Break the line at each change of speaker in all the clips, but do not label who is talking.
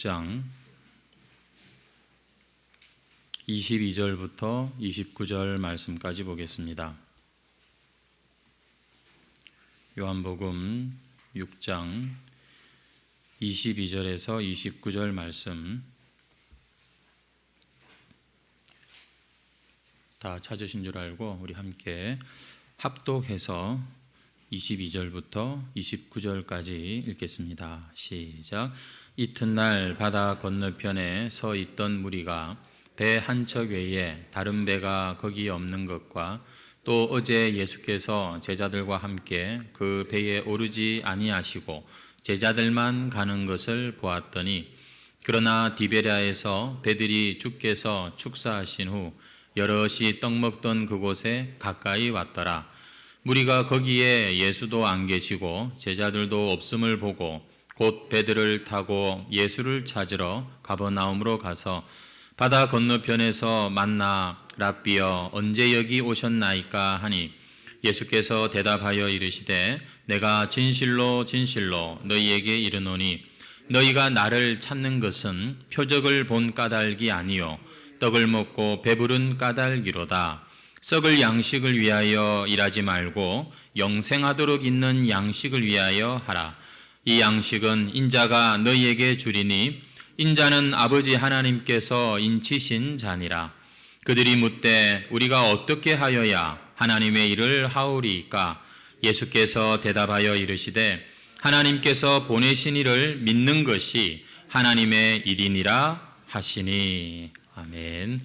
6장 22절부터 29절 말씀까지 보겠습니다. 요한복음 6장 22절에서 29절 말씀 다 찾으신 줄 알고 우리 함께 합독해서 22절부터 29절까지 읽겠습니다. 시작. 이튿날 바다 건너편에 서 있던 무리가 배 한 척 외에 다른 배가 거기 없는 것과 또 어제 예수께서 제자들과 함께 그 배에 오르지 아니하시고 제자들만 가는 것을 보았더니, 그러나 디베랴에서 배들이 주께서 축사하신 후 여럿이 떡 먹던 그곳에 가까이 왔더라. 무리가 거기에 예수도 안 계시고 제자들도 없음을 보고 곧 배들을 타고 예수를 찾으러 가버나움으로 가서 바다 건너편에서 만나 랍비여 언제 여기 오셨나이까 하니, 예수께서 대답하여 이르시되 내가 진실로 진실로 너희에게 이르노니 너희가 나를 찾는 것은 표적을 본 까닭이 아니요 떡을 먹고 배부른 까닭이로다. 썩을 양식을 위하여 일하지 말고 영생하도록 있는 양식을 위하여 하라. 이 양식은 인자가 너희에게 주리니 인자는 아버지 하나님께서 인치신 자니라. 그들이 묻되 우리가 어떻게 하여야 하나님의 일을 하오리이까? 예수께서 대답하여 이르시되 하나님께서 보내신 이를 믿는 것이 하나님의 일이니라 하시니. 아멘.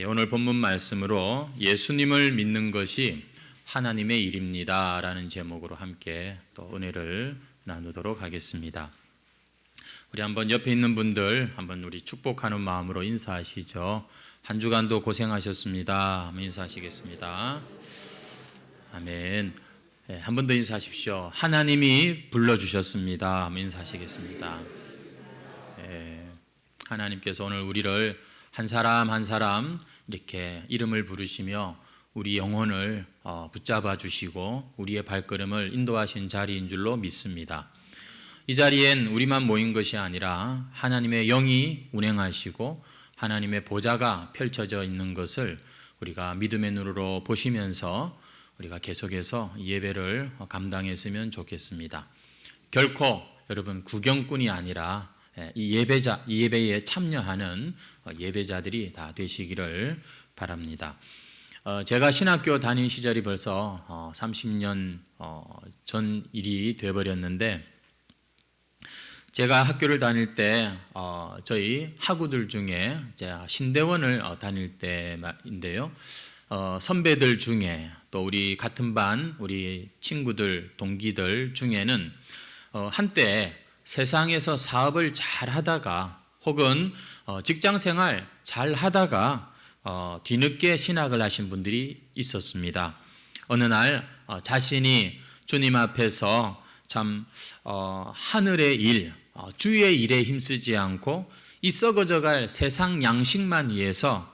오늘 본문 말씀으로 예수님을 믿는 것이 하나님의 일입니다 라는 제목으로 함께 또 은혜를 나누도록 하겠습니다. 우리 한번 옆에 있는 분들 한번 우리 축복하는 마음으로 인사하시죠. 한 주간도 고생하셨습니다. 한번 인사하시겠습니다. 아멘. 네, 한 번 더 인사하십시오. 하나님이 불러주셨습니다. 한번 인사하시겠습니다. 네, 하나님께서 오늘 우리를 한 사람 한 사람 이렇게 이름을 부르시며 우리 영혼을 붙잡아 주시고 우리의 발걸음을 인도하신 자리인 줄로 믿습니다. 이 자리엔 우리만 모인 것이 아니라 하나님의 영이 운행하시고 하나님의 보좌가 펼쳐져 있는 것을 우리가 믿음의 눈으로 보시면서 우리가 계속해서 예배를 감당했으면 좋겠습니다. 결코 여러분 구경꾼이 아니라 이 예배에 참여하는 예배자들이 다 되시기를 바랍니다. 제가 신학교 다닌 시절이 벌써 30년 전 일이 되어버렸는데, 제가 학교를 다닐 때 저희 학우들 중에 제가 신대원을 다닐 때인데요, 선배들 중에 또 우리 같은 반 우리 친구들 동기들 중에는 한때 세상에서 사업을 잘 하다가 혹은 직장생활 잘 하다가 뒤늦게 신학을 하신 분들이 있었습니다. 어느 날 자신이 주님 앞에서 참 하늘의 일, 주의 일에 힘쓰지 않고 이 썩어져갈 세상 양식만 위해서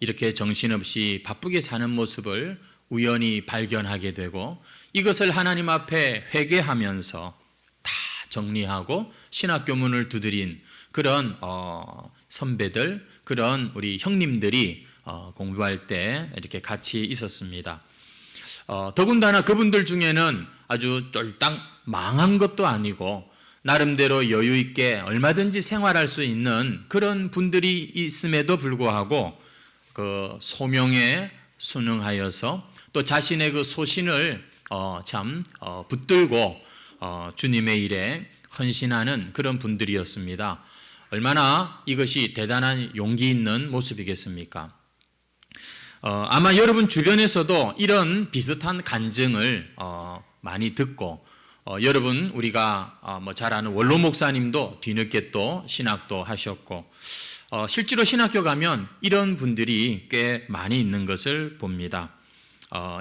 이렇게 정신없이 바쁘게 사는 모습을 우연히 발견하게 되고, 이것을 하나님 앞에 회개하면서 다 정리하고 신학교 문을 두드린 그런 선배들, 그런 우리 형님들이 공부할 때 이렇게 같이 있었습니다. 더군다나 그분들 중에는 아주 쫄딱 망한 것도 아니고 나름대로 여유 있게 얼마든지 생활할 수 있는 그런 분들이 있음에도 불구하고 그 소명에 순응하여서 또 자신의 그 소신을 붙들고 주님의 일에 헌신하는 그런 분들이었습니다. 얼마나 이것이 대단한 용기 있는 모습이겠습니까? 아마 여러분 주변에서도 이런 비슷한 간증을 많이 듣고, 여러분 우리가 잘 아는 원로 목사님도 뒤늦게 또 신학도 하셨고, 실제로 신학교 가면 이런 분들이 꽤 많이 있는 것을 봅니다.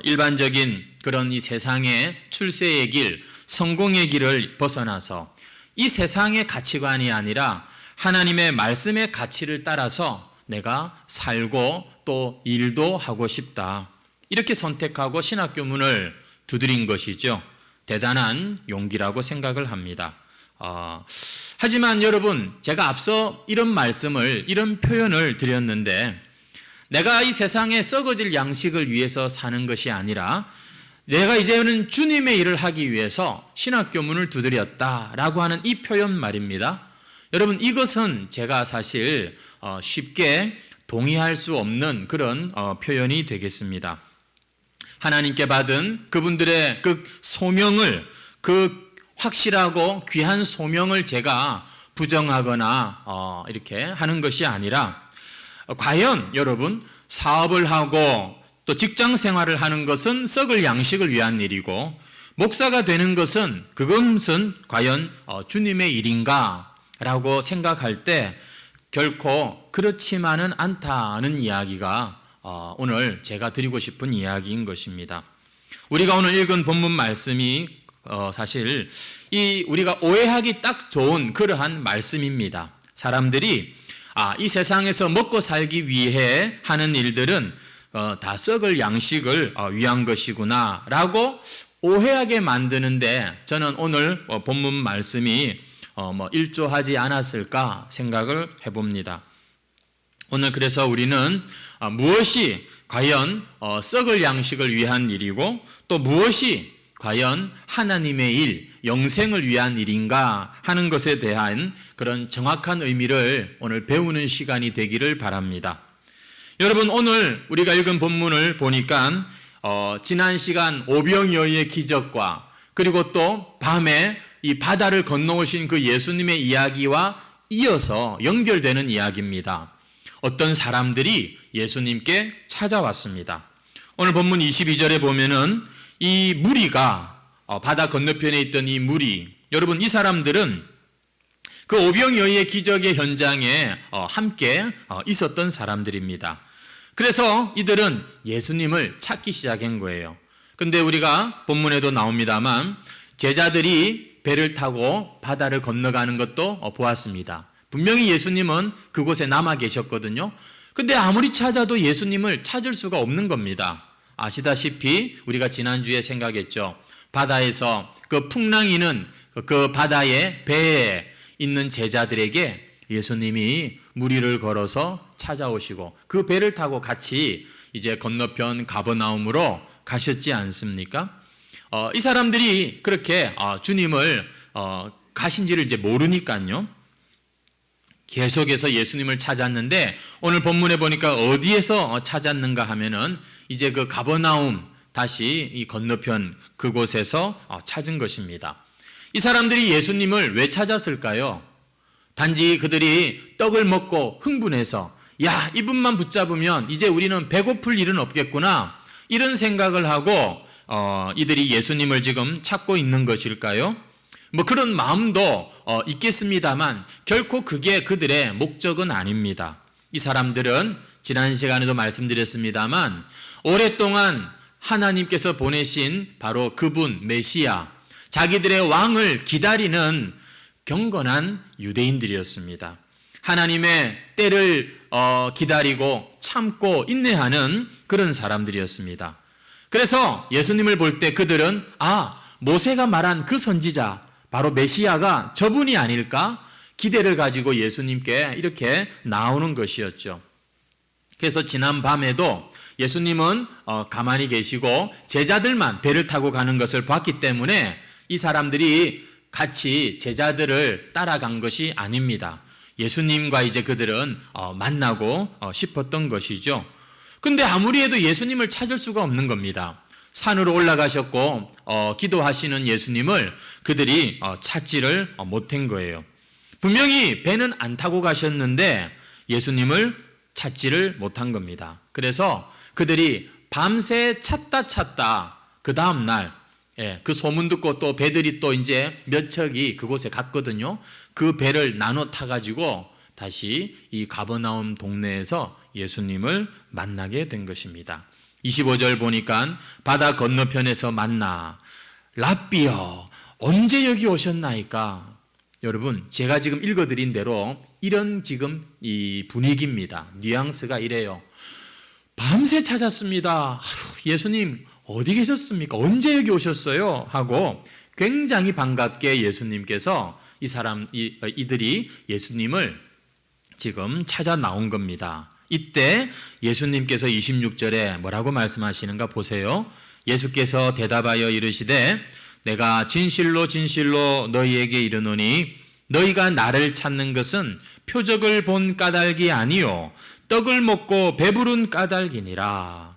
일반적인 그런 이 세상의 출세의 길, 성공의 길을 벗어나서 이 세상의 가치관이 아니라 하나님의 말씀의 가치를 따라서 내가 살고 또 일도 하고 싶다, 이렇게 선택하고 신학교 문을 두드린 것이죠. 대단한 용기라고 생각을 합니다. 하지만 여러분, 제가 앞서 이런 표현을 드렸는데, 내가 이 세상에 썩어질 양식을 위해서 사는 것이 아니라 내가 이제는 주님의 일을 하기 위해서 신학교문을 두드렸다라고 하는 이 표현 말입니다. 여러분, 이것은 제가 사실 쉽게 동의할 수 없는 그런 표현이 되겠습니다. 하나님께 받은 그분들의 그 소명을, 그 확실하고 귀한 소명을 제가 부정하거나 이렇게 하는 것이 아니라, 과연 여러분, 사업을 하고 또 직장 생활을 하는 것은 썩을 양식을 위한 일이고, 목사가 되는 그것은 과연 주님의 일인가 라고 생각할 때 결코 그렇지만은 않다는 이야기가 오늘 제가 드리고 싶은 이야기인 것입니다. 우리가 오늘 읽은 본문 말씀이 사실 우리가 오해하기 딱 좋은 그러한 말씀입니다. 사람들이 이 세상에서 먹고 살기 위해 하는 일들은 다 썩을 양식을 위한 것이구나 라고 오해하게 만드는데, 저는 오늘 본문 말씀이 일조하지 않았을까 생각을 해봅니다. 오늘 그래서 우리는 무엇이 과연 썩을 양식을 위한 일이고, 또 무엇이 과연 하나님의 일, 영생을 위한 일인가 하는 것에 대한 그런 정확한 의미를 오늘 배우는 시간이 되기를 바랍니다. 여러분, 오늘 우리가 읽은 본문을 보니까 지난 시간 오병이어의 기적과, 그리고 또 밤에 이 바다를 건너오신 그 예수님의 이야기와 이어서 연결되는 이야기입니다. 어떤 사람들이 예수님께 찾아왔습니다. 오늘 본문 22절에 보면은 이 무리가, 바다 건너편에 있던 이 무리, 여러분, 이 사람들은 그 오병이어의 기적의 현장에 함께 있었던 사람들입니다. 그래서 이들은 예수님을 찾기 시작한 거예요. 근데 우리가 본문에도 나옵니다만 제자들이 배를 타고 바다를 건너가는 것도 보았습니다. 분명히 예수님은 그곳에 남아 계셨거든요. 근데 아무리 찾아도 예수님을 찾을 수가 없는 겁니다. 아시다시피 우리가 지난주에 생각했죠. 바다에서 그 풍랑이는 그 바다의 배에 있는 제자들에게 예수님이 무리를 걸어서 찾아오시고 그 배를 타고 같이 이제 건너편 가버나움으로 가셨지 않습니까? 이 사람들이 그렇게 주님을 가신지를 이제 모르니까요. 계속해서 예수님을 찾았는데, 오늘 본문에 보니까 어디에서 찾았는가 하면은 이제 그 가버나움, 다시 이 건너편 그곳에서 찾은 것입니다. 이 사람들이 예수님을 왜 찾았을까요? 단지 그들이 떡을 먹고 흥분해서 이분만 붙잡으면 이제 우리는 배고플 일은 없겠구나, 이런 생각을 하고 이들이 예수님을 지금 찾고 있는 것일까요? 그런 마음도 있겠습니다만 결코 그게 그들의 목적은 아닙니다. 이 사람들은 지난 시간에도 말씀드렸습니다만 오랫동안 하나님께서 보내신 바로 그분 메시아, 자기들의 왕을 기다리는 경건한 유대인들이었습니다. 하나님의 때를 기다리고 참고 인내하는 그런 사람들이었습니다. 그래서 예수님을 볼 때 그들은 모세가 말한 그 선지자, 바로 메시아가 저분이 아닐까 기대를 가지고 예수님께 이렇게 나오는 것이었죠. 그래서 지난 밤에도 예수님은 가만히 계시고 제자들만 배를 타고 가는 것을 봤기 때문에 이 사람들이 같이 제자들을 따라간 것이 아닙니다. 예수님과 이제 그들은 만나고 싶었던 것이죠. 근데 아무리 해도 예수님을 찾을 수가 없는 겁니다. 산으로 올라가셨고 기도하시는 예수님을 그들이 찾지를 못한 거예요. 분명히 배는 안 타고 가셨는데 예수님을 찾지를 못한 겁니다. 그래서 그들이 밤새 찾다 그 다음날 그 소문 듣고 또 배들이 또 이제 몇 척이 그곳에 갔거든요. 그 배를 나눠 타가지고 다시 이 가버나움 동네에서 예수님을 만나게 된 것입니다. 25절 보니까 바다 건너편에서 만나 랍비여 언제 여기 오셨나이까? 여러분, 제가 지금 읽어드린 대로 이런 지금 이 분위기입니다. 뉘앙스가 이래요. 밤새 찾았습니다. 예수님 어디 계셨습니까? 언제 여기 오셨어요? 하고 굉장히 반갑게 예수님께서 이들이 예수님을 지금 찾아 나온 겁니다. 이때 예수님께서 26절에 뭐라고 말씀하시는가 보세요. 예수께서 대답하여 이르시되 내가 진실로 진실로 너희에게 이르노니 너희가 나를 찾는 것은 표적을 본 까닭이 아니요 떡을 먹고 배부른 까닭이니라.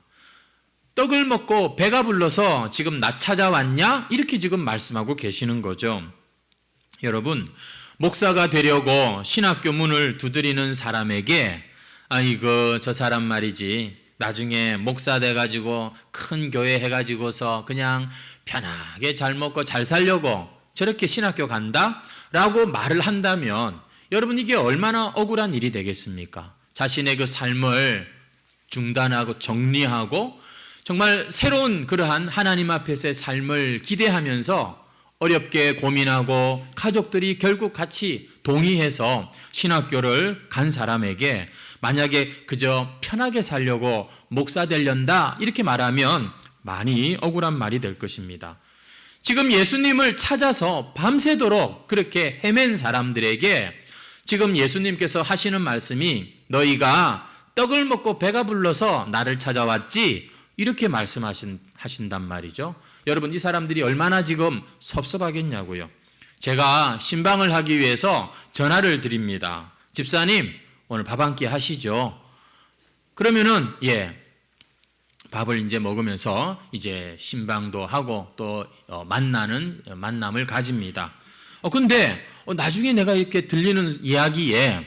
떡을 먹고 배가 불러서 지금 나 찾아왔냐? 이렇게 지금 말씀하고 계시는 거죠. 여러분, 목사가 되려고 신학교 문을 두드리는 사람에게 아이고 저 사람 말이지 나중에 목사 돼가지고 큰 교회 해가지고서 그냥 편하게 잘 먹고 잘 살려고 저렇게 신학교 간다? 라고 말을 한다면 여러분 이게 얼마나 억울한 일이 되겠습니까? 자신의 그 삶을 중단하고 정리하고 정말 새로운 그러한 하나님 앞에서의 삶을 기대하면서 어렵게 고민하고 가족들이 결국 같이 동의해서 신학교를 간 사람에게 만약에 그저 편하게 살려고 목사 되련다 이렇게 말하면 많이 억울한 말이 될 것입니다. 지금 예수님을 찾아서 밤새도록 그렇게 헤맨 사람들에게 지금 예수님께서 하시는 말씀이 너희가 떡을 먹고 배가 불러서 나를 찾아왔지 이렇게 말씀하신단 말이죠. 여러분 이 사람들이 얼마나 지금 섭섭하겠냐고요. 제가 신방을 하기 위해서 전화를 드립니다. 집사님 오늘 밥 한 끼 하시죠. 그러면은 밥을 이제 먹으면서 이제 신방도 하고 또 만남을 가집니다. 근데 나중에 내가 이렇게 들리는 이야기에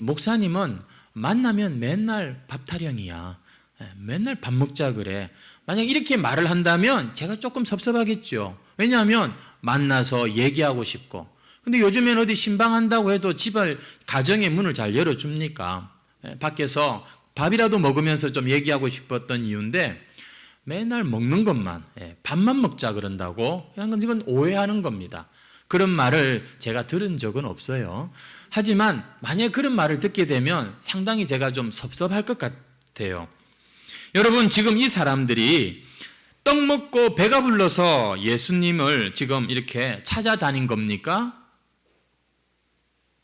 목사님은 만나면 맨날 밥 타령이야. 맨날 밥 먹자 그래. 만약 이렇게 말을 한다면 제가 조금 섭섭하겠죠. 왜냐하면 만나서 얘기하고 싶고. 근데 요즘엔 어디 신방한다고 해도 집을 가정의 문을 잘 열어줍니까? 밖에서 밥이라도 먹으면서 좀 얘기하고 싶었던 이유인데 맨날 먹는 것만 밥만 먹자 그런다고 이건 오해하는 겁니다. 그런 말을 제가 들은 적은 없어요. 하지만 만약 그런 말을 듣게 되면 상당히 제가 좀 섭섭할 것 같아요. 여러분 지금 이 사람들이 떡 먹고 배가 불러서 예수님을 지금 이렇게 찾아다닌 겁니까?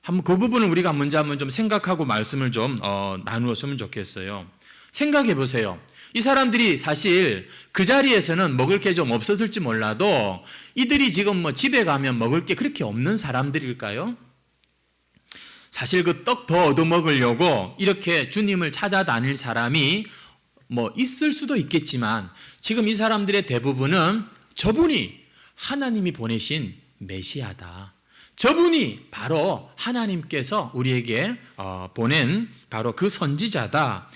한번 그 부분을 우리가 먼저 한번 좀 생각하고 말씀을 좀 나누었으면 좋겠어요. 생각해 보세요. 이 사람들이 사실 그 자리에서는 먹을 게 좀 없었을지 몰라도 이들이 지금 뭐 집에 가면 먹을 게 그렇게 없는 사람들일까요? 사실 그 떡 더 얻어먹으려고 이렇게 주님을 찾아다닐 사람이 뭐 있을 수도 있겠지만 지금 이 사람들의 대부분은 저분이 하나님이 보내신 메시아다. 저분이 바로 하나님께서 우리에게 보낸 바로 그 선지자다.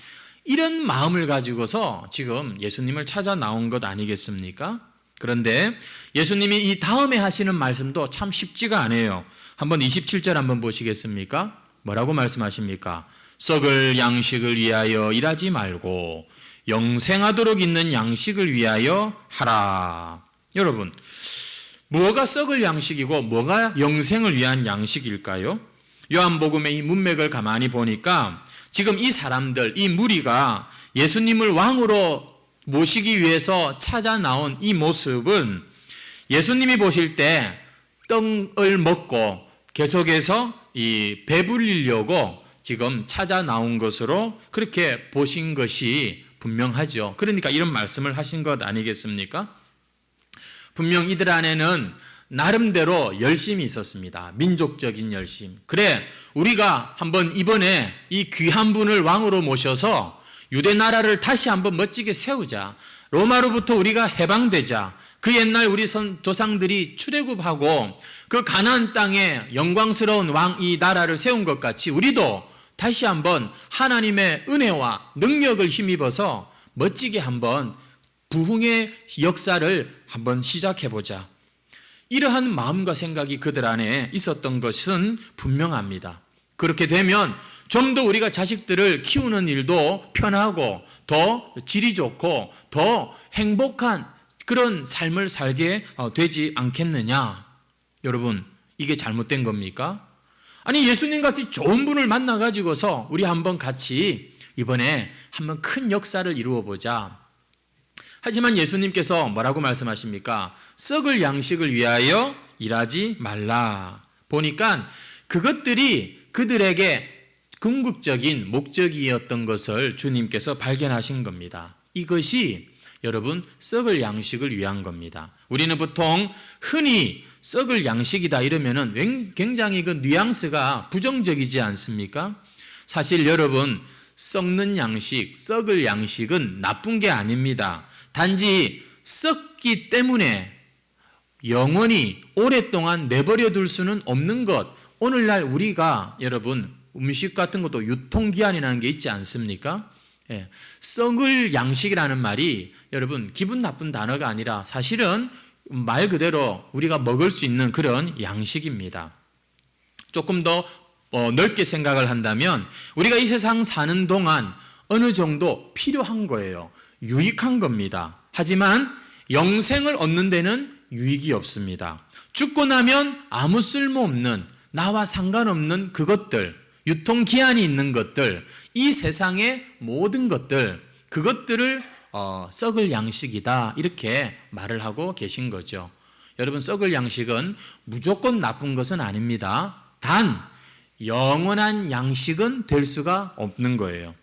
이런 마음을 가지고서 지금 예수님을 찾아 나온 것 아니겠습니까? 그런데 예수님이 이 다음에 하시는 말씀도 참 쉽지가 않아요. 한번 27절 한번 보시겠습니까? 뭐라고 말씀하십니까? 썩을 양식을 위하여 일하지 말고 영생하도록 있는 양식을 위하여 하라. 여러분, 뭐가 썩을 양식이고 뭐가 영생을 위한 양식일까요? 요한복음의 이 문맥을 가만히 보니까 지금 이 사람들, 이 무리가 예수님을 왕으로 모시기 위해서 찾아 나온 이 모습은 예수님이 보실 때 떡을 먹고 계속해서 이 배불리려고 지금 찾아 나온 것으로 그렇게 보신 것이 분명하죠. 그러니까 이런 말씀을 하신 것 아니겠습니까? 분명 이들 안에는 나름대로 열심이 있었습니다. 민족적인 열심. 그래, 우리가 한번 이번에 이 귀한 분을 왕으로 모셔서 유대 나라를 다시 한번 멋지게 세우자. 로마로부터 우리가 해방되자. 그 옛날 우리 조상들이 출애굽하고 그 가나안 땅에 영광스러운 왕 이 나라를 세운 것 같이 우리도 다시 한번 하나님의 은혜와 능력을 힘입어서 멋지게 한번 부흥의 역사를 한번 시작해보자. 이러한 마음과 생각이 그들 안에 있었던 것은 분명합니다. 그렇게 되면 좀 더 우리가 자식들을 키우는 일도 편하고 더 질이 좋고 더 행복한 그런 삶을 살게 되지 않겠느냐. 여러분, 이게 잘못된 겁니까? 아니, 예수님 같이 좋은 분을 만나가지고서 우리 한번 같이 이번에 한번 큰 역사를 이루어보자. 하지만 예수님께서 뭐라고 말씀하십니까? 썩을 양식을 위하여 일하지 말라. 보니까 그것들이 그들에게 궁극적인 목적이었던 것을 주님께서 발견하신 겁니다. 이것이 여러분 썩을 양식을 위한 겁니다. 우리는 보통 흔히 썩을 양식이다 이러면은 굉장히 그 뉘앙스가 부정적이지 않습니까? 사실 여러분 썩는 양식, 썩을 양식은 나쁜 게 아닙니다. 단지 썩기 때문에 영원히 오랫동안 내버려 둘 수는 없는 것. 오늘날 우리가 여러분 음식 같은 것도 유통기한이라는 게 있지 않습니까? 예, 썩을 양식이라는 말이 여러분 기분 나쁜 단어가 아니라 사실은 말 그대로 우리가 먹을 수 있는 그런 양식입니다. 조금 더 넓게 생각을 한다면 우리가 이 세상 사는 동안 어느 정도 필요한 거예요. 유익한 겁니다. 하지만 영생을 얻는 데는 유익이 없습니다. 죽고 나면 아무 쓸모없는 나와 상관없는 그것들, 유통기한이 있는 것들, 이 세상의 모든 것들, 그것들을 썩을 양식이다 이렇게 말을 하고 계신 거죠. 여러분 썩을 양식은 무조건 나쁜 것은 아닙니다. 단 영원한 양식은 될 수가 없는 거예요.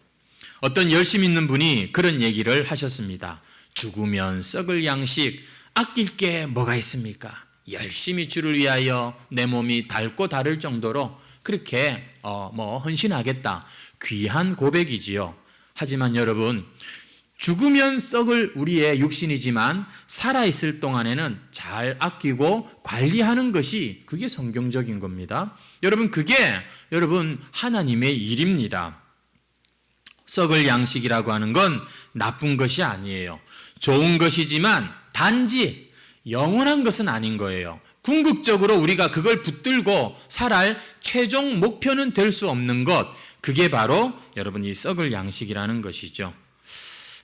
어떤 열심 있는 분이 그런 얘기를 하셨습니다. 죽으면 썩을 양식, 아낄 게 뭐가 있습니까? 열심히 주를 위하여 내 몸이 닳고 닳을 정도로 그렇게 헌신하겠다. 귀한 고백이지요. 하지만 여러분 죽으면 썩을 우리의 육신이지만 살아있을 동안에는 잘 아끼고 관리하는 것이 그게 성경적인 겁니다. 여러분 그게 하나님의 일입니다. 썩을 양식이라고 하는 건 나쁜 것이 아니에요. 좋은 것이지만 단지 영원한 것은 아닌 거예요. 궁극적으로 우리가 그걸 붙들고 살아갈 최종 목표는 될 수 없는 것, 그게 바로 여러분 이 썩을 양식이라는 것이죠.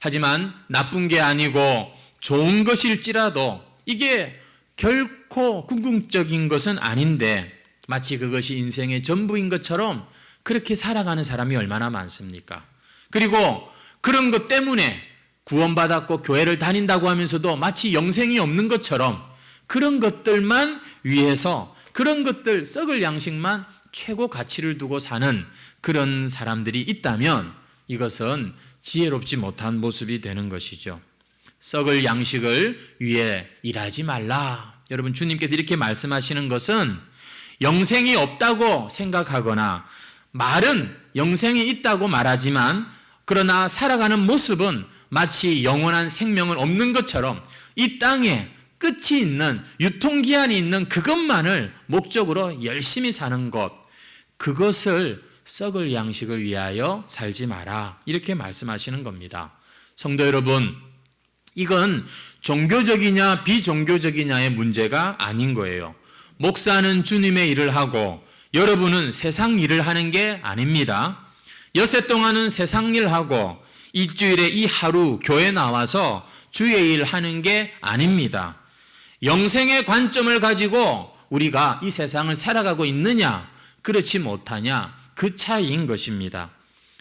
하지만 나쁜 게 아니고 좋은 것일지라도 이게 결코 궁극적인 것은 아닌데 마치 그것이 인생의 전부인 것처럼 그렇게 살아가는 사람이 얼마나 많습니까? 그리고 그런 것 때문에 구원받았고 교회를 다닌다고 하면서도 마치 영생이 없는 것처럼 그런 것들만 위해서 그런 것들 썩을 양식만 최고 가치를 두고 사는 그런 사람들이 있다면 이것은 지혜롭지 못한 모습이 되는 것이죠. 썩을 양식을 위해 일하지 말라. 여러분 주님께서 이렇게 말씀하시는 것은 영생이 없다고 생각하거나 말은 영생이 있다고 말하지만 그러나 살아가는 모습은 마치 영원한 생명은 없는 것처럼 이 땅에 끝이 있는 유통기한이 있는 그것만을 목적으로 열심히 사는 것, 그것을 썩을 양식을 위하여 살지 마라 이렇게 말씀하시는 겁니다. 성도 여러분, 이건 종교적이냐 비종교적이냐의 문제가 아닌 거예요. 목사는 주님의 일을 하고 여러분은 세상 일을 하는 게 아닙니다. 엿새 동안은 세상 일 하고 일주일에 이 하루 교회 나와서 주의 일 하는 게 아닙니다. 영생의 관점을 가지고 우리가 이 세상을 살아가고 있느냐 그렇지 못하냐 그 차이인 것입니다.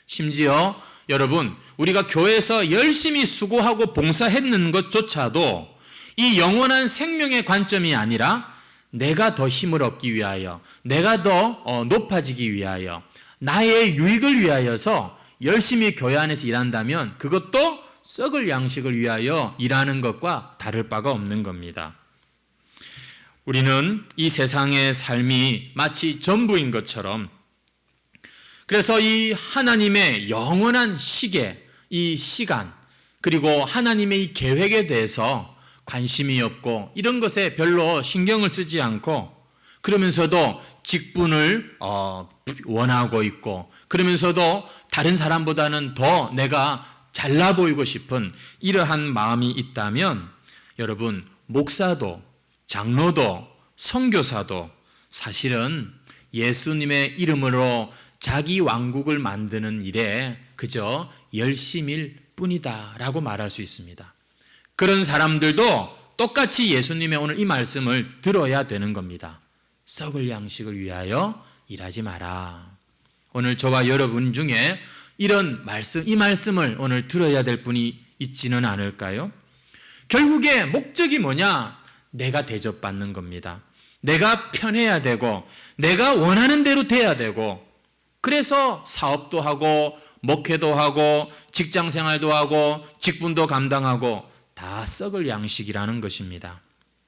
심지어 여러분 우리가 교회에서 열심히 수고하고 봉사했는 것조차도 이 영원한 생명의 관점이 아니라 내가 더 힘을 얻기 위하여 내가 더 높아지기 위하여 나의 유익을 위하여서 열심히 교회 안에서 일한다면 그것도 썩을 양식을 위하여 일하는 것과 다를 바가 없는 겁니다. 우리는 이 세상의 삶이 마치 전부인 것처럼 그래서 이 하나님의 영원한 시계, 이 시간 그리고 하나님의 이 계획에 대해서 관심이 없고 이런 것에 별로 신경을 쓰지 않고 그러면서도 직분을 원하고 있고 그러면서도 다른 사람보다는 더 내가 잘나 보이고 싶은 이러한 마음이 있다면 여러분 목사도 장로도 선교사도 사실은 예수님의 이름으로 자기 왕국을 만드는 일에 그저 열심일 뿐이다 라고 말할 수 있습니다. 그런 사람들도 똑같이 예수님의 오늘 이 말씀을 들어야 되는 겁니다. 썩을 양식을 위하여 일하지 마라. 오늘 저와 여러분 중에 이런 말씀, 이 말씀을 오늘 들어야 될 분이 있지는 않을까요? 결국에 목적이 뭐냐? 내가 대접받는 겁니다. 내가 편해야 되고 내가 원하는 대로 돼야 되고, 그래서 사업도 하고 목회도 하고 직장 생활도 하고 직분도 감당하고 다 썩을 양식이라는 것입니다.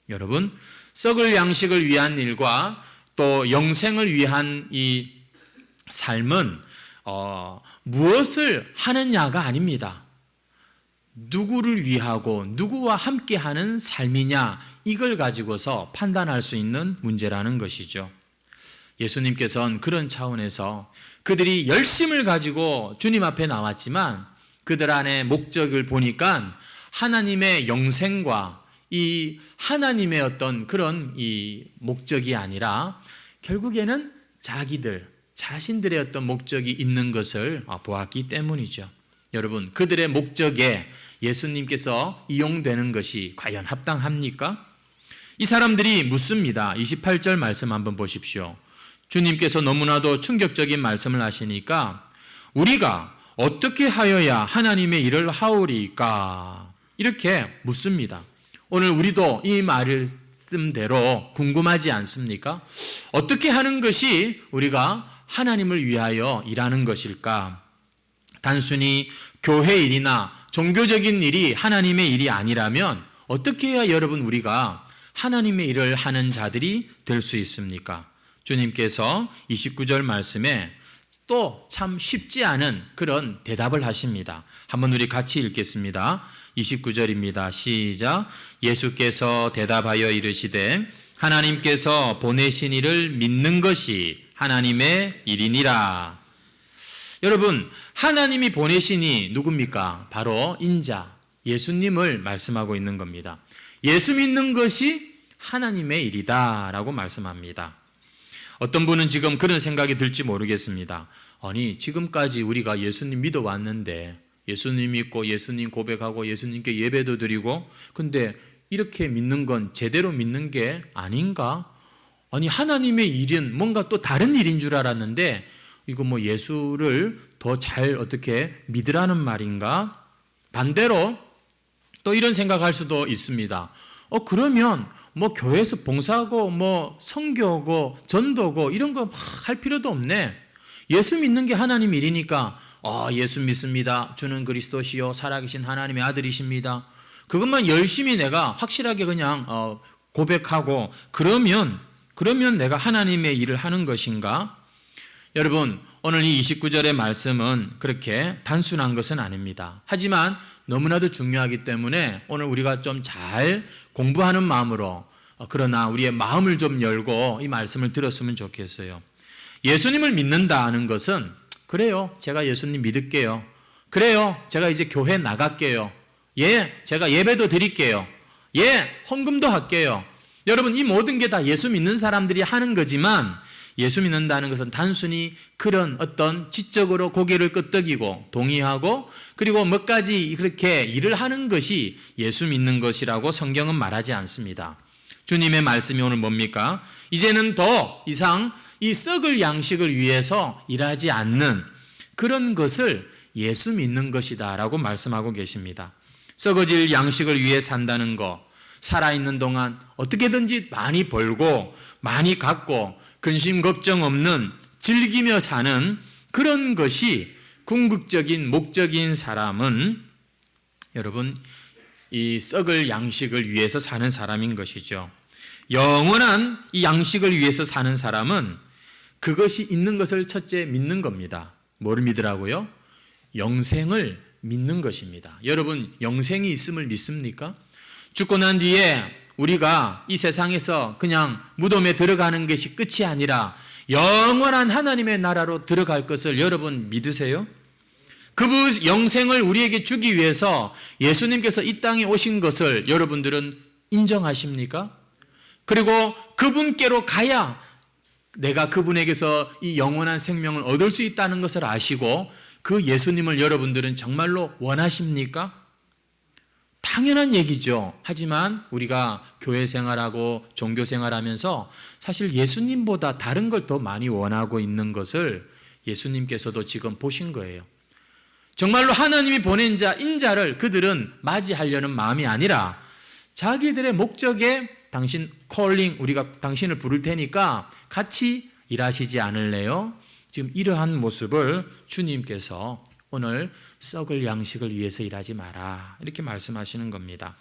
여러분, 썩을 양식을 위한 일과 또 영생을 위한 이 삶은 무엇을 하느냐가 아닙니다. 누구를 위하고 누구와 함께하는 삶이냐, 이걸 가지고서 판단할 수 있는 문제라는 것이죠. 예수님께서는 그런 차원에서 그들이 열심을 가지고 주님 앞에 나왔지만 그들 안에 목적을 보니까 하나님의 영생과 이 하나님의 어떤 그런 이 목적이 아니라 결국에는 자신들의 어떤 목적이 있는 것을 보았기 때문이죠. 여러분, 그들의 목적에 예수님께서 이용되는 것이 과연 합당합니까? 이 사람들이 묻습니다. 28절 말씀 한번 보십시오. 주님께서 너무나도 충격적인 말씀을 하시니까 우리가 어떻게 하여야 하나님의 일을 하오리까? 이렇게 묻습니다. 오늘 우리도 이 말씀대로 궁금하지 않습니까? 어떻게 하는 것이 우리가 하나님을 위하여 일하는 것일까? 단순히 교회 일이나 종교적인 일이 하나님의 일이 아니라면 어떻게 해야 여러분 우리가 하나님의 일을 하는 자들이 될 수 있습니까? 주님께서 29절 말씀에 또 참 쉽지 않은 그런 대답을 하십니다. 한번 우리 같이 읽겠습니다. 29절입니다. 시작. 예수께서 대답하여 이르시되 하나님께서 보내신 이를 믿는 것이 하나님의 일이니라. 여러분, 하나님이 보내시니 누굽니까? 바로 인자, 예수님을 말씀하고 있는 겁니다. 예수 믿는 것이 하나님의 일이다라고 말씀합니다. 어떤 분은 지금 그런 생각이 들지 모르겠습니다. 아니, 지금까지 우리가 예수님 믿어왔는데 예수님 믿고 예수님 고백하고 예수님께 예배도 드리고, 근데 이렇게 믿는 건 제대로 믿는 게 아닌가? 아니, 하나님의 일은 뭔가 또 다른 일인 줄 알았는데 이거 뭐 예수를 더 잘 어떻게 믿으라는 말인가? 반대로 또 이런 생각할 수도 있습니다. 그러면 뭐 교회에서 봉사하고 뭐 선교하고 전도고 이런 거 할 필요도 없네. 예수 믿는 게 하나님 일이니까 예수 믿습니다. 주는 그리스도시요 살아계신 하나님의 아들이십니다. 그것만 열심히 내가 확실하게 그냥 고백하고 그러면 내가 하나님의 일을 하는 것인가? 여러분, 오늘 이 29절의 말씀은 그렇게 단순한 것은 아닙니다. 하지만 너무나도 중요하기 때문에 오늘 우리가 좀 잘 공부하는 마음으로, 그러나 우리의 마음을 좀 열고 이 말씀을 들었으면 좋겠어요. 예수님을 믿는다는 것은, 그래요, 제가 예수님 믿을게요. 그래요, 제가 이제 교회 나갈게요. 예, 제가 예배도 드릴게요. 예, 헌금도 할게요. 여러분, 이 모든 게 다 예수 믿는 사람들이 하는 거지만, 예수 믿는다는 것은 단순히 그런 어떤 지적으로 고개를 끄덕이고 동의하고 그리고 몇 가지 그렇게 일을 하는 것이 예수 믿는 것이라고 성경은 말하지 않습니다. 주님의 말씀이 오늘 뭡니까? 이제는 더 이상 이 썩을 양식을 위해서 일하지 않는 그런 것을 예수 믿는 것이다 라고 말씀하고 계십니다. 썩어질 양식을 위해 산다는 거, 살아있는 동안 어떻게든지 많이 벌고 많이 갖고 근심 걱정 없는 즐기며 사는 그런 것이 궁극적인 목적인 사람은 여러분 이 썩을 양식을 위해서 사는 사람인 것이죠. 영원한 이 양식을 위해서 사는 사람은 그것이 있는 것을 첫째 믿는 겁니다. 뭐를 믿으라고요? 영생을 믿는 것입니다. 여러분, 영생이 있음을 믿습니까? 죽고 난 뒤에 우리가 이 세상에서 그냥 무덤에 들어가는 것이 끝이 아니라 영원한 하나님의 나라로 들어갈 것을 여러분 믿으세요? 그 영생을 우리에게 주기 위해서 예수님께서 이 땅에 오신 것을 여러분들은 인정하십니까? 그리고 그분께로 가야 내가 그분에게서 이 영원한 생명을 얻을 수 있다는 것을 아시고 그 예수님을 여러분들은 정말로 원하십니까? 당연한 얘기죠. 하지만 우리가 교회 생활하고 종교 생활하면서 사실 예수님보다 다른 걸 더 많이 원하고 있는 것을 예수님께서도 지금 보신 거예요. 정말로 하나님이 보낸 자, 인자를 그들은 맞이하려는 마음이 아니라 자기들의 목적에 당신 콜링, 우리가 당신을 부를 테니까 같이 일하시지 않을래요? 지금 이러한 모습을 주님께서 오늘 썩을 양식을 위해서 일하지 마라 이렇게 말씀하시는 겁니다.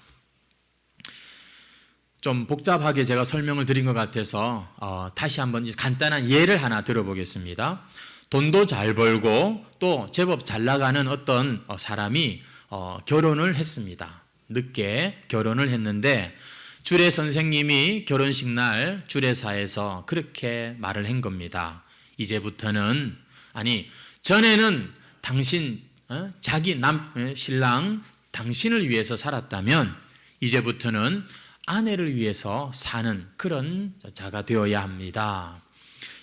좀 복잡하게 제가 설명을 드린 것 같아서 다시 한번 간단한 예를 하나 들어보겠습니다. 돈도 잘 벌고 또 제법 잘 나가는 어떤 사람이 결혼을 했습니다. 늦게 결혼을 했는데 주례 선생님이 결혼식 날 주례사에서 그렇게 말을 한 겁니다. 이제부터는, 아니 전에는 당신 자기 신랑 당신을 위해서 살았다면 이제부터는 아내를 위해서 사는 그런 자가 되어야 합니다.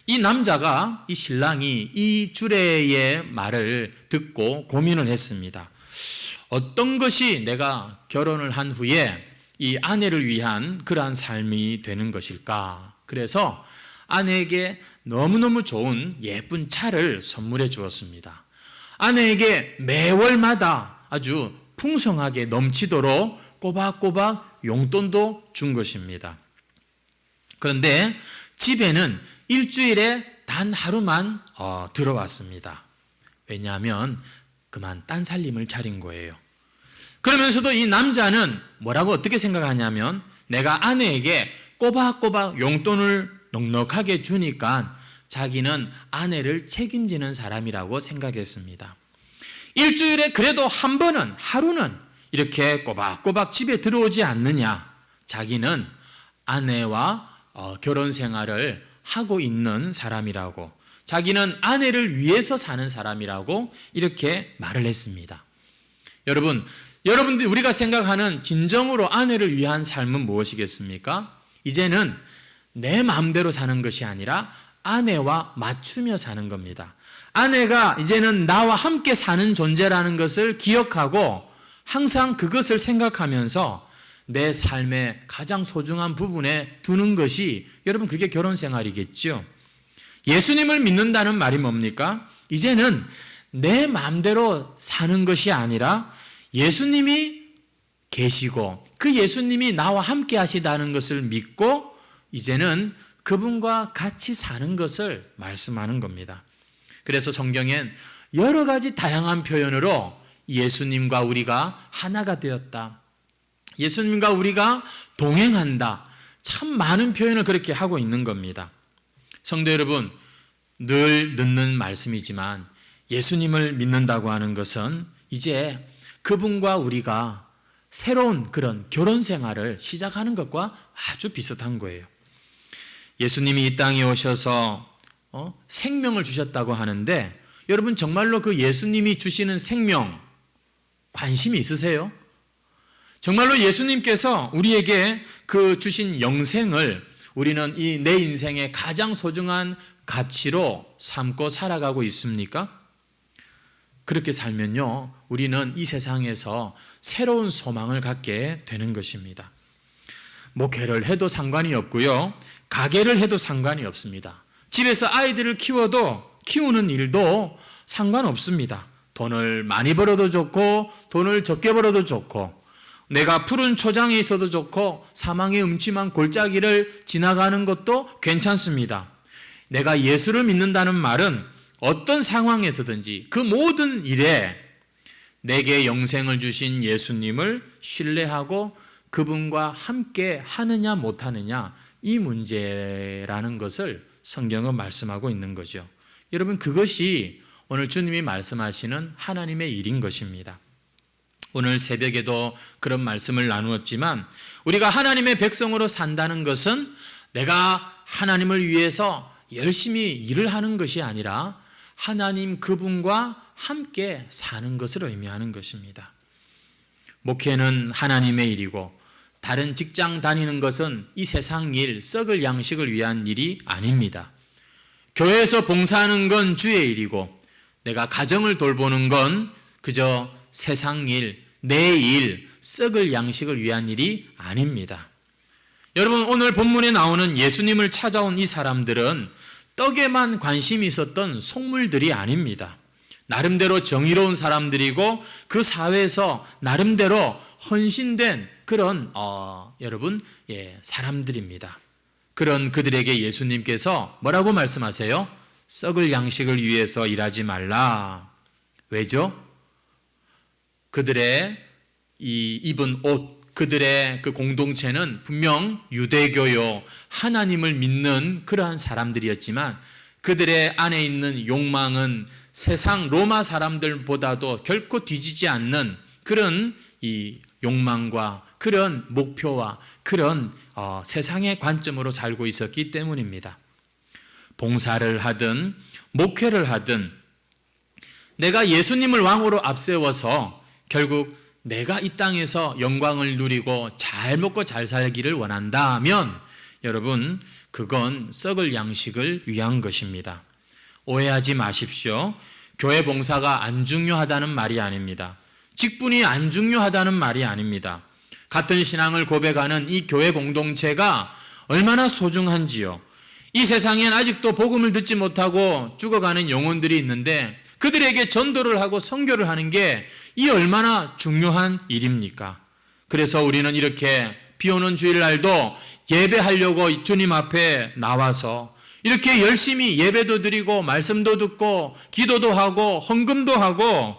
이 남자가, 이 신랑이 이 주례의 말을 듣고 고민을 했습니다. 어떤 것이 내가 결혼을 한 후에 이 아내를 위한 그러한 삶이 되는 것일까? 그래서 아내에게 너무너무 좋은 예쁜 차를 선물해 주었습니다. 아내에게 매월마다 아주 풍성하게 넘치도록 꼬박꼬박 용돈도 준 것입니다. 그런데 집에는 일주일에 단 하루만 들어왔습니다. 왜냐하면 그만 딴살림을 차린 거예요. 그러면서도 이 남자는 뭐라고 어떻게 생각하냐면 내가 아내에게 꼬박꼬박 용돈을 넉넉하게 주니까 자기는 아내를 책임지는 사람이라고 생각했습니다. 일주일에 그래도 한 번은, 하루는 이렇게 꼬박꼬박 집에 들어오지 않느냐, 자기는 아내와 결혼 생활을 하고 있는 사람이라고, 자기는 아내를 위해서 사는 사람이라고 이렇게 말을 했습니다. 여러분들 우리가 생각하는 진정으로 아내를 위한 삶은 무엇이겠습니까? 이제는 내 마음대로 사는 것이 아니라 아내와 맞추며 사는 겁니다. 아내가 이제는 나와 함께 사는 존재라는 것을 기억하고 항상 그것을 생각하면서 내 삶의 가장 소중한 부분에 두는 것이, 여러분 그게 결혼 생활이겠죠. 예수님을 믿는다는 말이 뭡니까? 이제는 내 마음대로 사는 것이 아니라 예수님이 계시고 그 예수님이 나와 함께 하시다는 것을 믿고 이제는 그분과 같이 사는 것을 말씀하는 겁니다. 그래서 성경엔 여러 가지 다양한 표현으로 예수님과 우리가 하나가 되었다, 예수님과 우리가 동행한다, 참 많은 표현을 그렇게 하고 있는 겁니다. 성도 여러분, 늘 듣는 말씀이지만 예수님을 믿는다고 하는 것은 이제 그분과 우리가 새로운 그런 결혼 생활을 시작하는 것과 아주 비슷한 거예요. 예수님이 이 땅에 오셔서 생명을 주셨다고 하는데 여러분 정말로 그 예수님이 주시는 생명 관심이 있으세요? 정말로 예수님께서 우리에게 그 주신 영생을 우리는 이 내 인생의 가장 소중한 가치로 삼고 살아가고 있습니까? 그렇게 살면요, 우리는 이 세상에서 새로운 소망을 갖게 되는 것입니다. 목회를 해도 상관이 없고요, 가게를 해도 상관이 없습니다. 집에서 아이들을 키우는 일도 상관없습니다. 돈을 많이 벌어도 좋고 돈을 적게 벌어도 좋고, 내가 푸른 초장에 있어도 좋고 사망의 음침한 골짜기를 지나가는 것도 괜찮습니다. 내가 예수를 믿는다는 말은 어떤 상황에서든지 그 모든 일에 내게 영생을 주신 예수님을 신뢰하고 그분과 함께 하느냐 못하느냐, 이 문제라는 것을 성경은 말씀하고 있는 거죠. 여러분, 그것이 오늘 주님이 말씀하시는 하나님의 일인 것입니다. 오늘 새벽에도 그런 말씀을 나누었지만 우리가 하나님의 백성으로 산다는 것은 내가 하나님을 위해서 열심히 일을 하는 것이 아니라 하나님 그분과 함께 사는 것을 의미하는 것입니다. 목회는 하나님의 일이고 다른 직장 다니는 것은 이 세상 일, 썩을 양식을 위한 일이 아닙니다. 교회에서 봉사하는 건 주의 일이고 내가 가정을 돌보는 건 그저 세상 일, 내 일, 썩을 양식을 위한 일이 아닙니다. 여러분, 오늘 본문에 나오는 예수님을 찾아온 이 사람들은 떡에만 관심이 있었던 속물들이 아닙니다. 나름대로 정의로운 사람들이고 그 사회에서 나름대로 헌신된 그런 사람들입니다. 그런 그들에게 예수님께서 뭐라고 말씀하세요? 썩을 양식을 위해서 일하지 말라. 왜죠? 그들의 이 입은 옷, 그들의 그 공동체는 분명 유대교요, 하나님을 믿는 그러한 사람들이었지만 그들의 안에 있는 욕망은 세상 로마 사람들보다도 결코 뒤지지 않는 그런 이 욕망과 그런 목표와 그런 세상의 관점으로 살고 있었기 때문입니다. 봉사를 하든 목회를 하든 내가 예수님을 왕으로 앞세워서 결국 내가 이 땅에서 영광을 누리고 잘 먹고 잘 살기를 원한다면 여러분 그건 썩을 양식을 위한 것입니다. 오해하지 마십시오. 교회 봉사가 안 중요하다는 말이 아닙니다. 직분이 안 중요하다는 말이 아닙니다. 같은 신앙을 고백하는 이 교회 공동체가 얼마나 소중한지요. 이 세상엔 아직도 복음을 듣지 못하고 죽어가는 영혼들이 있는데 그들에게 전도를 하고 선교를 하는 게 이 얼마나 중요한 일입니까? 그래서 우리는 이렇게 비 오는 주일날도 예배하려고 주님 앞에 나와서 이렇게 열심히 예배도 드리고 말씀도 듣고 기도도 하고 헌금도 하고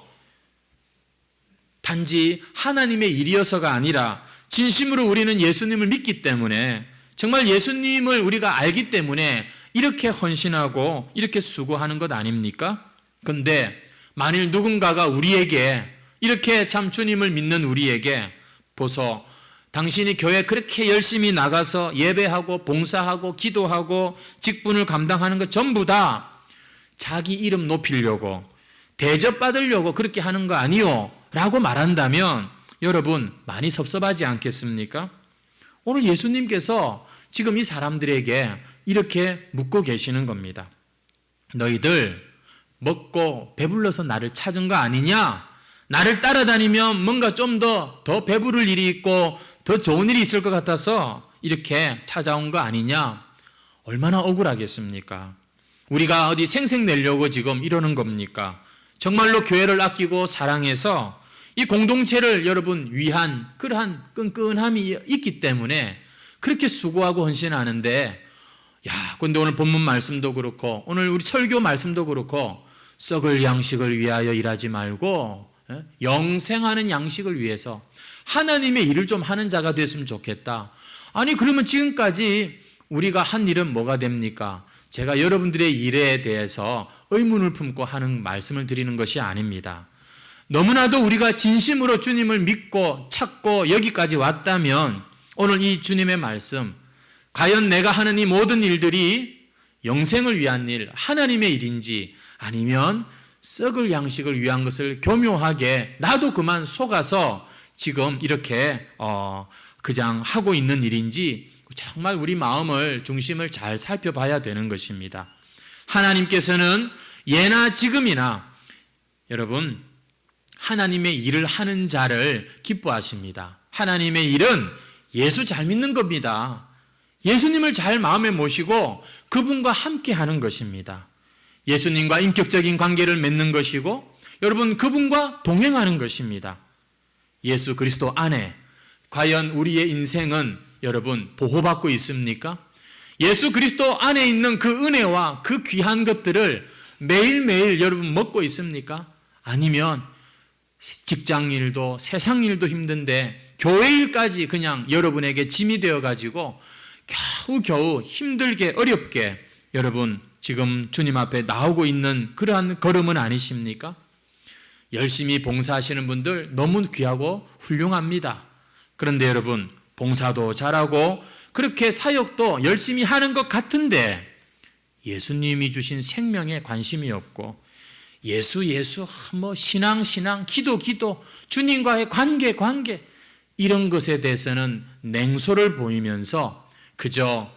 단지 하나님의 일이어서가 아니라 진심으로 우리는 예수님을 믿기 때문에 정말 예수님을 우리가 알기 때문에 이렇게 헌신하고 이렇게 수고하는 것 아닙니까? 그런데 만일 누군가가 우리에게 이렇게 참 주님을 믿는 우리에게 보소 당신이 교회 그렇게 열심히 나가서 예배하고 봉사하고 기도하고 직분을 감당하는 것 전부 다 자기 이름 높이려고 대접받으려고 그렇게 하는 거 아니요? 라고 말한다면 여러분 많이 섭섭하지 않겠습니까? 오늘 예수님께서 지금 이 사람들에게 이렇게 묻고 계시는 겁니다. 너희들 먹고 배불러서 나를 찾은 거 아니냐? 나를 따라다니면 뭔가 좀 더 배부를 일이 있고 더 좋은 일이 있을 것 같아서 이렇게 찾아온 거 아니냐? 얼마나 억울하겠습니까? 우리가 어디 생색내려고 지금 이러는 겁니까? 정말로 교회를 아끼고 사랑해서 이 공동체를 여러분 위한 그러한 끈끈함이 있기 때문에 그렇게 수고하고 헌신하는데 근데 오늘 본문 말씀도 그렇고 오늘 우리 설교 말씀도 그렇고 썩을 양식을 위하여 일하지 말고 영생하는 양식을 위해서 하나님의 일을 좀 하는 자가 됐으면 좋겠다. 아니 그러면 지금까지 우리가 한 일은 뭐가 됩니까? 제가 여러분들의 일에 대해서 의문을 품고 하는 말씀을 드리는 것이 아닙니다. 너무나도 우리가 진심으로 주님을 믿고 찾고 여기까지 왔다면 오늘 이 주님의 말씀 과연 내가 하는 이 모든 일들이 영생을 위한 일, 하나님의 일인지 아니면 썩을 양식을 위한 것을 교묘하게 나도 그만 속아서 지금 이렇게 그냥 하고 있는 일인지 정말 우리 마음을 중심을 잘 살펴봐야 되는 것입니다. 하나님께서는 예나 지금이나 여러분 하나님의 일을 하는 자를 기뻐하십니다. 하나님의 일은 예수 잘 믿는 겁니다. 예수님을 잘 마음에 모시고 그분과 함께 하는 것입니다. 예수님과 인격적인 관계를 맺는 것이고 여러분 그분과 동행하는 것입니다. 예수 그리스도 안에 과연 우리의 인생은 여러분 보호받고 있습니까? 예수 그리스도 안에 있는 그 은혜와 그 귀한 것들을 매일매일 여러분 먹고 있습니까? 아니면 직장 일도 세상 일도 힘든데 교회 일까지 그냥 여러분에게 짐이 되어가지고 겨우겨우 힘들게 어렵게 여러분 지금 주님 앞에 나오고 있는 그러한 걸음은 아니십니까? 열심히 봉사하시는 분들 너무 귀하고 훌륭합니다. 그런데 여러분 봉사도 잘하고 그렇게 사역도 열심히 하는 것 같은데 예수님이 주신 생명에 관심이 없고 예수 뭐 신앙 기도 주님과의 관계 이런 것에 대해서는 냉소를 보이면서 그저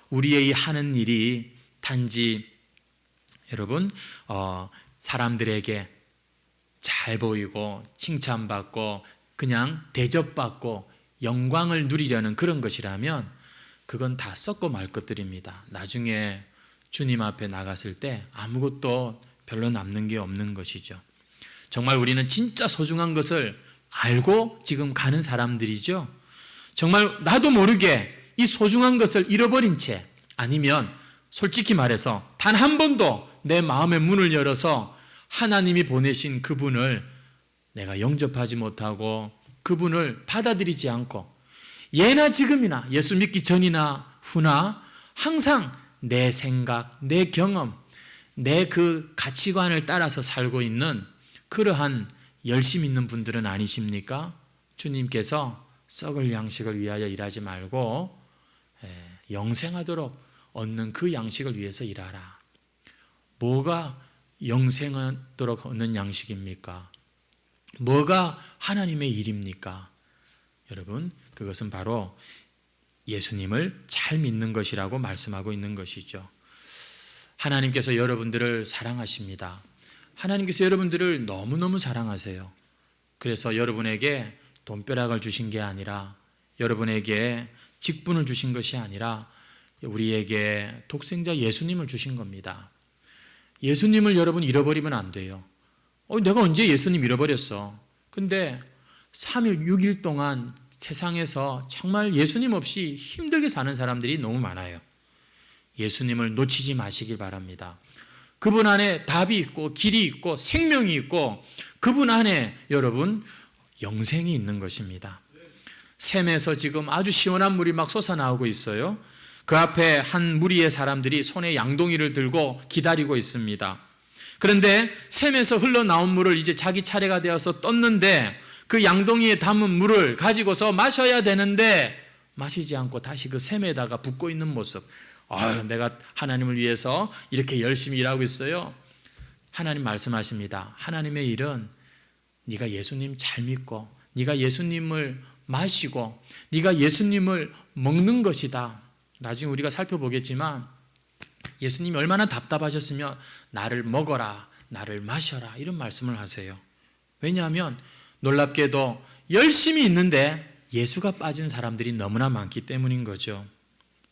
우리의 하는 일이 단지 여러분 사람들에게 잘 보이고 칭찬받고 그냥 대접받고 영광을 누리려는 그런 것이라면 그건 다 썩고 말 것들입니다. 나중에 주님 앞에 나갔을 때 아무것도 별로 남는 게 없는 것이죠. 정말 우리는 진짜 소중한 것을 알고 지금 가는 사람들이죠. 정말 나도 모르게 이 소중한 것을 잃어버린 채, 아니면 솔직히 말해서 단 한 번도 내 마음의 문을 열어서 하나님이 보내신 그분을 내가 영접하지 못하고 그분을 받아들이지 않고 예나 지금이나 예수 믿기 전이나 후나 항상 내 생각, 내 경험, 내 그 가치관을 따라서 살고 있는 그러한 열심 있는 분들은 아니십니까? 주님께서 썩을 양식을 위하여 일하지 말고 영생하도록 얻는 그 양식을 위해서 일하라. 뭐가 영생하도록 얻는 양식입니까? 뭐가 하나님의 일입니까? 여러분, 그것은 바로 예수님을 잘 믿는 것이라고 말씀하고 있는 것이죠. 하나님께서 여러분들을 사랑하십니다. 하나님께서 여러분들을 너무너무 사랑하세요. 그래서 여러분에게 돈벼락을 주신 게 아니라, 여러분에게 직분을 주신 것이 아니라 우리에게 독생자 예수님을 주신 겁니다. 예수님을 여러분 잃어버리면 안 돼요. 내가 언제 예수님 잃어버렸어? 근데 3일, 6일 동안 세상에서 정말 예수님 없이 힘들게 사는 사람들이 너무 많아요. 예수님을 놓치지 마시길 바랍니다. 그분 안에 답이 있고 길이 있고 생명이 있고 그분 안에 여러분 영생이 있는 것입니다. 샘에서 지금 아주 시원한 물이 막 솟아나오고 있어요. 그 앞에 한 무리의 사람들이 손에 양동이를 들고 기다리고 있습니다. 그런데 샘에서 흘러나온 물을 이제 자기 차례가 되어서 떴는데 그 양동이에 담은 물을 가지고서 마셔야 되는데 마시지 않고 다시 그 샘에다가 붓고 있는 모습. 내가 하나님을 위해서 이렇게 열심히 일하고 있어요. 하나님 말씀하십니다. 하나님의 일은 네가 예수님 잘 믿고 네가 예수님을 마시고 네가 예수님을 먹는 것이다. 나중에 우리가 살펴보겠지만 예수님이 얼마나 답답하셨으면 나를 먹어라, 나를 마셔라 이런 말씀을 하세요. 왜냐하면 놀랍게도 열심히 있는데 예수가 빠진 사람들이 너무나 많기 때문인 거죠.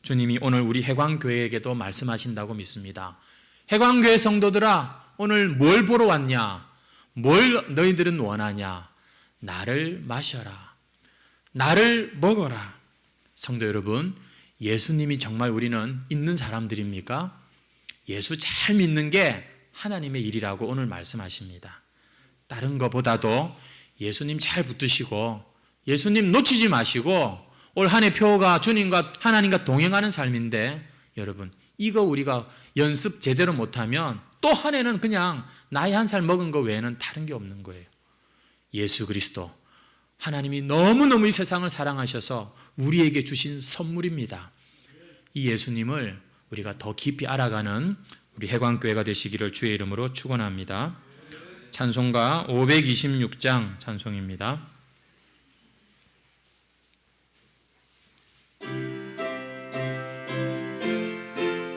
주님이 오늘 우리 해광교회에게도 말씀하신다고 믿습니다. 해광교회 성도들아, 오늘 뭘 보러 왔냐? 뭘 너희들은 원하냐? 나를 마셔라, 나를 먹어라. 성도 여러분, 예수님이 정말 우리는 있는 사람들입니까? 예수 잘 믿는 게 하나님의 일이라고 오늘 말씀하십니다. 다른 것보다도 예수님 잘 붙드시고 예수님 놓치지 마시고 올 한 해 표가 주님과 하나님과 동행하는 삶인데 여러분, 이거 우리가 연습 제대로 못하면 또 한 해는 그냥 나이 한 살 먹은 거 외에는 다른 게 없는 거예요. 예수 그리스도, 하나님이 너무너무 이 세상을 사랑하셔서 우리에게 주신 선물입니다. 이 예수님을 우리가 더 깊이 알아가는 우리 해광교회가 되시기를 주의 이름으로 축원합니다. 찬송가 526장 찬송입니다.